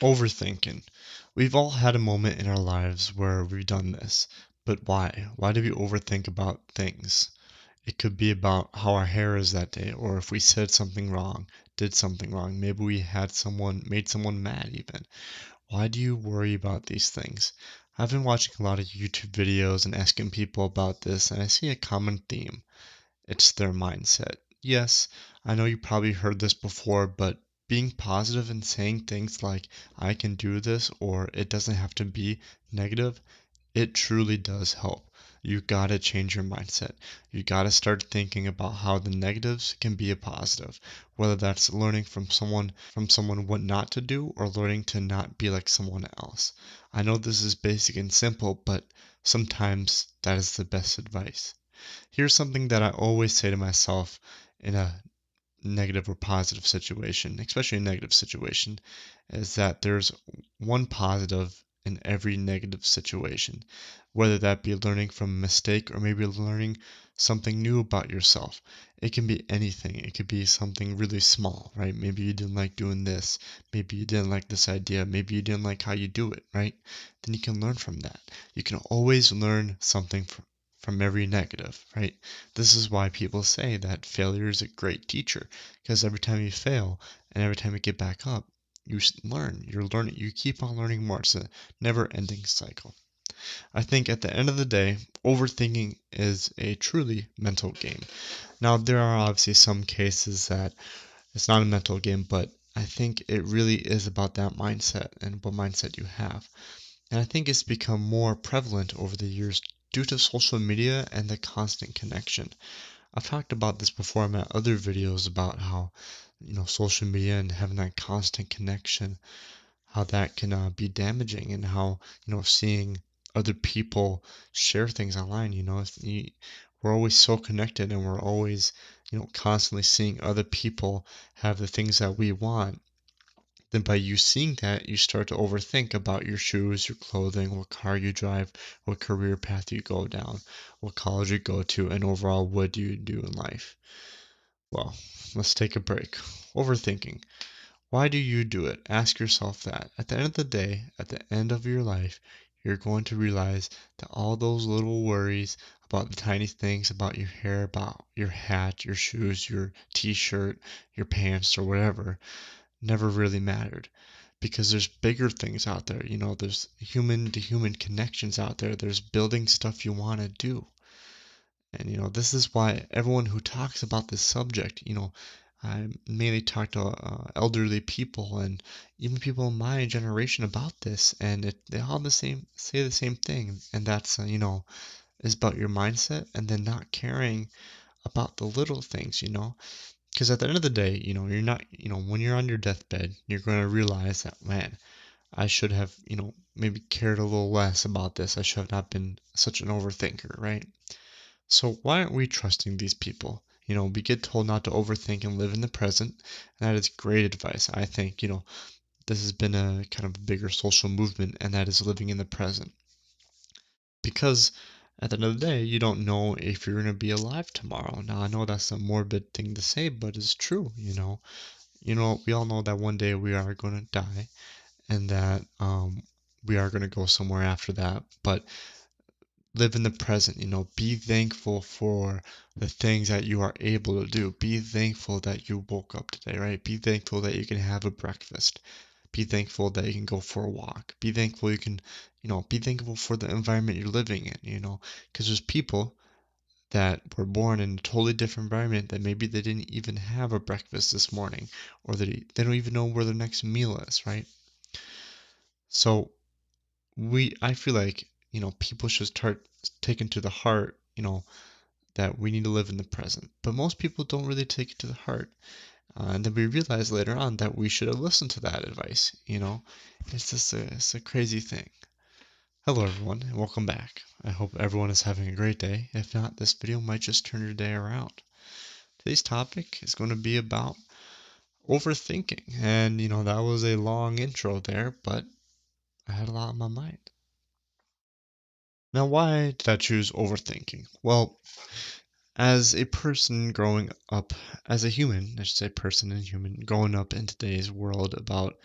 Overthinking. We've all had a moment in our lives where we've done this, but why? Why do we overthink about things? It could be about how our hair is that day, or if we said something wrong, did something wrong. Maybe we had made someone mad even. Why do you worry about these things? I've been watching a lot of YouTube videos and asking people about this, and I see a common theme. It's their mindset. Yes, I know you probably heard this before, but being positive and saying things like, I can do this, or it doesn't have to be negative, it truly does help. You gotta change your mindset. You gotta start thinking about how the negatives can be a positive, whether that's learning from someone what not to do or learning to not be like someone else. I know this is basic and simple, but sometimes that is the best advice. Here's something that I always say to myself in a negative or positive situation, especially a negative situation, is that there's one positive in every negative situation, whether that be learning from a mistake or maybe learning something new about yourself. It can be anything. It could be something really small, right? Maybe you didn't like doing this. Maybe you didn't like this idea. Maybe you didn't like how you do it, right? Then you can learn from that. You can always learn something from every negative, right? This is why people say that failure is a great teacher, because every time you fail and every time you get back up, learn. You're learning. You keep on learning more. It's a never-ending cycle. I think at the end of the day, overthinking is a truly mental game. Now, there are obviously some cases that it's not a mental game, but I think it really is about that mindset and what mindset you have. And I think it's become more prevalent over the years due to social media and the constant connection. I've talked about this before in my other videos about how, social media and having that constant connection, how that can be damaging and how, seeing other people share things online, we're always so connected and we're always, constantly seeing other people have the things that we want. Then by you seeing that, you start to overthink about your shoes, your clothing, what car you drive, what career path you go down, what college you go to, and overall, what do you do in life? Well, let's take a break. Overthinking. Why do you do it? Ask yourself that. At the end of the day, at the end of your life, you're going to realize that all those little worries about the tiny things about your hair, about your hat, your shoes, your t-shirt, your pants, or whatever, never really mattered. Because there's bigger things out there. There's human to human connections out there. There's building stuff you want to do. And this is why everyone who talks about this subject, I mainly talk to elderly people and even people in my generation about this, and they all say the same thing, and that's is about your mindset and then not caring about the little things, because at the end of the day, you're not, when you're on your deathbed, you're going to realize that, man, I should have, maybe cared a little less about this. I should have not been such an overthinker, right? So why aren't we trusting these people? We get told not to overthink and live in the present, and that is great advice. I think, this has been a kind of a bigger social movement, and that is living in the present. Because at the end of the day, you don't know if you're going to be alive tomorrow. Now, I know that's a morbid thing to say, but it's true, we all know that one day we are going to die and that we are going to go somewhere after that. But live in the present, be thankful for the things that you are able to do. Be thankful that you woke up today, right? Be thankful that you can have a breakfast. Be thankful that you can go for a walk. Be thankful you can, be thankful for the environment you're living in, because there's people that were born in a totally different environment that maybe they didn't even have a breakfast this morning or they don't even know where their next meal is, right? So I feel like, people should start taking to the heart, that we need to live in the present. But most people don't really take it to the heart. And then we realize later on that we should have listened to that advice, it's a crazy thing. Hello everyone and welcome back. I hope everyone is having a great day. If not, this video might just turn your day around. Today's topic is going to be about overthinking. And that was a long intro there, but I had a lot on my mind. Now, why did I choose overthinking? Well, as a person growing up, as a human, I should say person and human, growing up in today's world about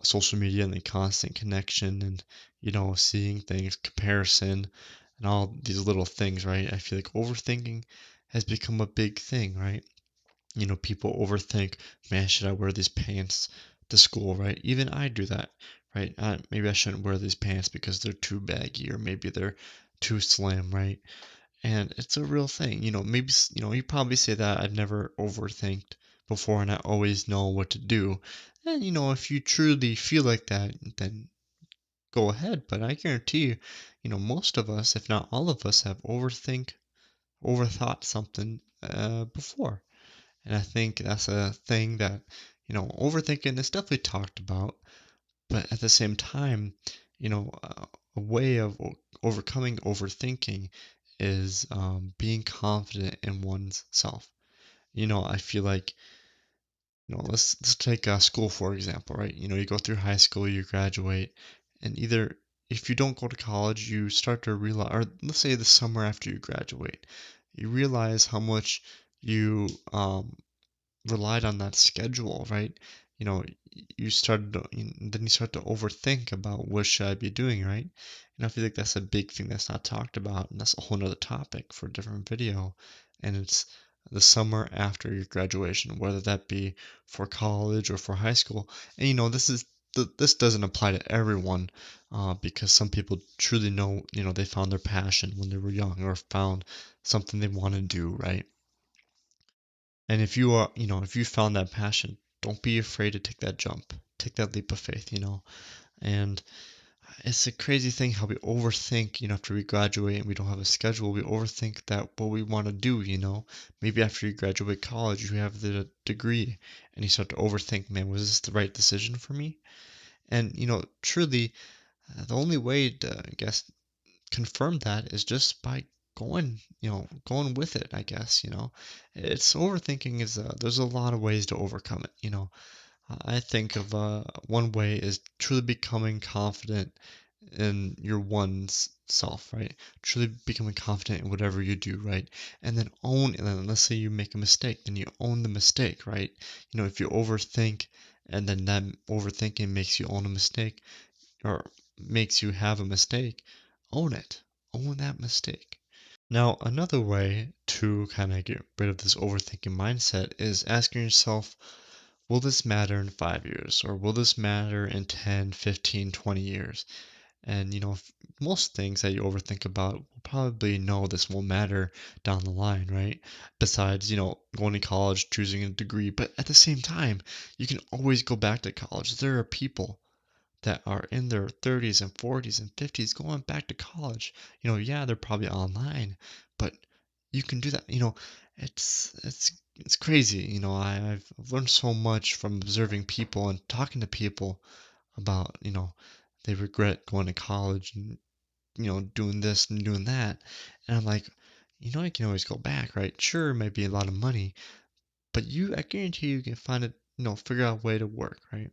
social media and the constant connection and, seeing things, comparison, and all these little things, right? I feel like overthinking has become a big thing, right? People overthink, man, should I wear these pants to school, right? Even I do that, right? Maybe I shouldn't wear these pants because they're too baggy or maybe they're too slim, right? And it's a real thing. Maybe, you probably say that I've never overthinked before and I always know what to do. And, if you truly feel like that, then go ahead. But I guarantee you, most of us, if not all of us, have overthought something before. And I think that's a thing that, overthinking is definitely talked about, but at the same time, a way of overcoming overthinking is being confident in one's self. I feel like, let's take school for example, right? You go through high school, you graduate, and either if you don't go to college, you start to realize, or let's say the summer after you graduate, you realize how much you relied on that schedule, right? You started to, then you start to overthink about what should I be doing, right? And I feel like that's a big thing that's not talked about, and that's a whole nother topic for a different video. And it's the summer after your graduation, whether that be for college or for high school. And this doesn't apply to everyone, because some people truly know, they found their passion when they were young or found something they want to do, right? And if you found that passion, don't be afraid to take that jump, take that leap of faith. And it's a crazy thing how we overthink, after we graduate and we don't have a schedule, we overthink that what we want to do. Maybe after you graduate college, you have the degree and you start to overthink, man, was this the right decision for me? And, truly, the only way to, I guess, confirm that is just by going with it, I guess. It's overthinking is there's a lot of ways to overcome it. I think of one way is truly becoming confident in your one's self, right? Truly becoming confident in whatever you do, right? And then let's say you make a mistake, then you own the mistake, right? If you overthink and then that overthinking makes you own a mistake, or makes you have a mistake, own it. Own that mistake. Now, another way to kind of get rid of this overthinking mindset is asking yourself, will this matter in 5 years? Or will this matter in 10, 15, 20 years? And, most things that you overthink about will probably know this will matter down the line, right? Besides, going to college, choosing a degree. But at the same time, you can always go back to college. There are people that are in their 30s and 40s and 50s going back to college. Yeah, they're probably online, but you can do that. It's crazy. I've learned so much from observing people and talking to people about, they regret going to college and, doing this and doing that. And I'm like, I can always go back, right? Sure, it might be a lot of money, but I guarantee you can find it, figure out a way to work, right?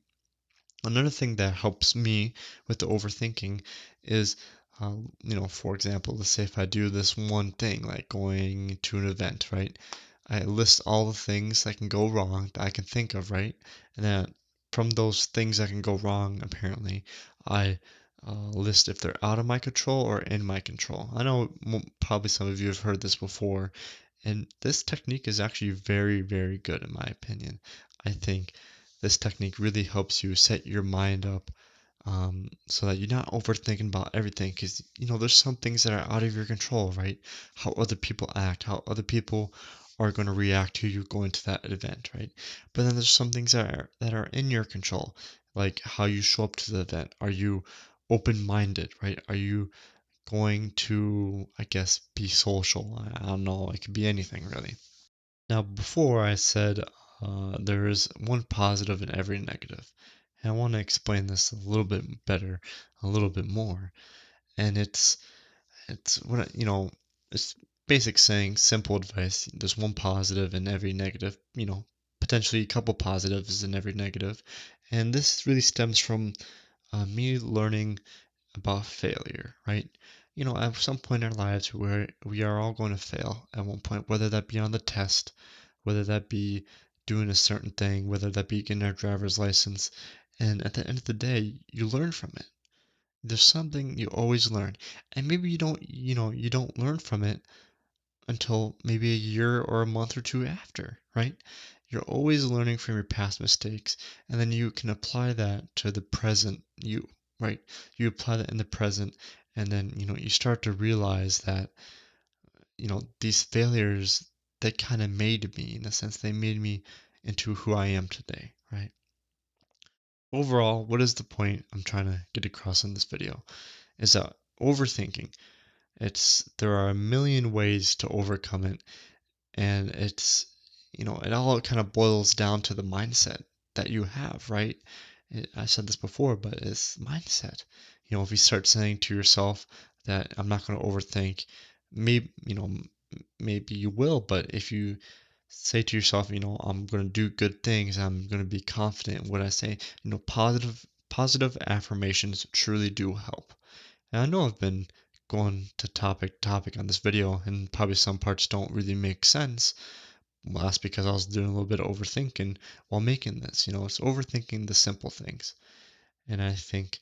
Another thing that helps me with the overthinking is, for example, let's say if I do this one thing, like going to an event, right? I list all the things that can go wrong that I can think of, right? And then from those things that can go wrong, apparently, I list if they're out of my control or in my control. I know probably some of you have heard this before, and this technique is actually very, very good in my opinion. I think this technique really helps you set your mind up, so that you're not overthinking about everything. Because, there's some things that are out of your control, right? How other people act, how other people are going to react to you going to that event, right? But then there's some things that are in your control, like how you show up to the event. Are you open-minded, right? Are you going to, I guess, be social? I don't know. It could be anything, really. Now, before I said there is one positive in every negative. And I want to explain this a little bit better, a little bit more. And it's what it's basic saying, simple advice. There's one positive in every negative, potentially a couple positives in every negative. And this really stems from me learning about failure, right? At some point in our lives where we are all going to fail at one point, whether that be on the test, whether that be doing a certain thing, whether that be getting our driver's license. And at the end of the day, you learn from it. There's something you always learn. And maybe you don't learn from it until maybe a year or a month or two after, right? You're always learning from your past mistakes, and then you can apply that to the present you, right? You apply that in the present, and then, you start to realize that, these failures, they kind of made me, in a sense, they made me into who I am today, right? Overall, what is the point I'm trying to get across in this video? Is that overthinking. There are a million ways to overcome it, and it all kind of boils down to the mindset that you have, right? I said this before, but it's mindset. If you start saying to yourself that I'm not going to overthink, maybe you will, but if you say to yourself, I'm going to do good things, I'm going to be confident in what I say, positive affirmations truly do help. And I know I've been going to topic on this video, and probably some parts don't really make sense. Well, that's because I was doing a little bit of overthinking while making this. It's overthinking the simple things. And I think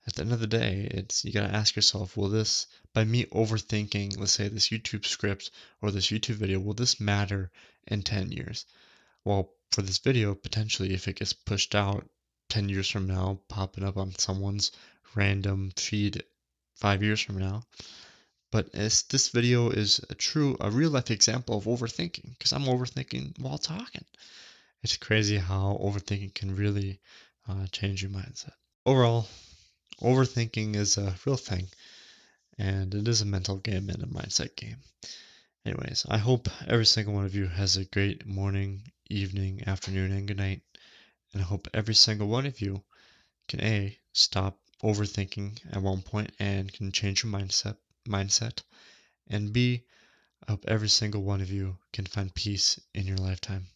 at the end of the day, it's you gotta ask yourself, by me overthinking, let's say this YouTube script or this YouTube video, will this matter in 10 years? Well, for this video, potentially, if it gets pushed out 10 years from now, popping up on someone's random feed 5 years from now. But this video is a real life example of overthinking, because I'm overthinking while talking. It's crazy how overthinking can really change your mindset. Overall, overthinking is a real thing, and it is a mental game and a mindset game. Anyways, I hope every single one of you has a great morning, evening, afternoon, and good night. And I hope every single one of you can A, stop overthinking at one point and can change your mindset, and B, I hope every single one of you can find peace in your lifetime.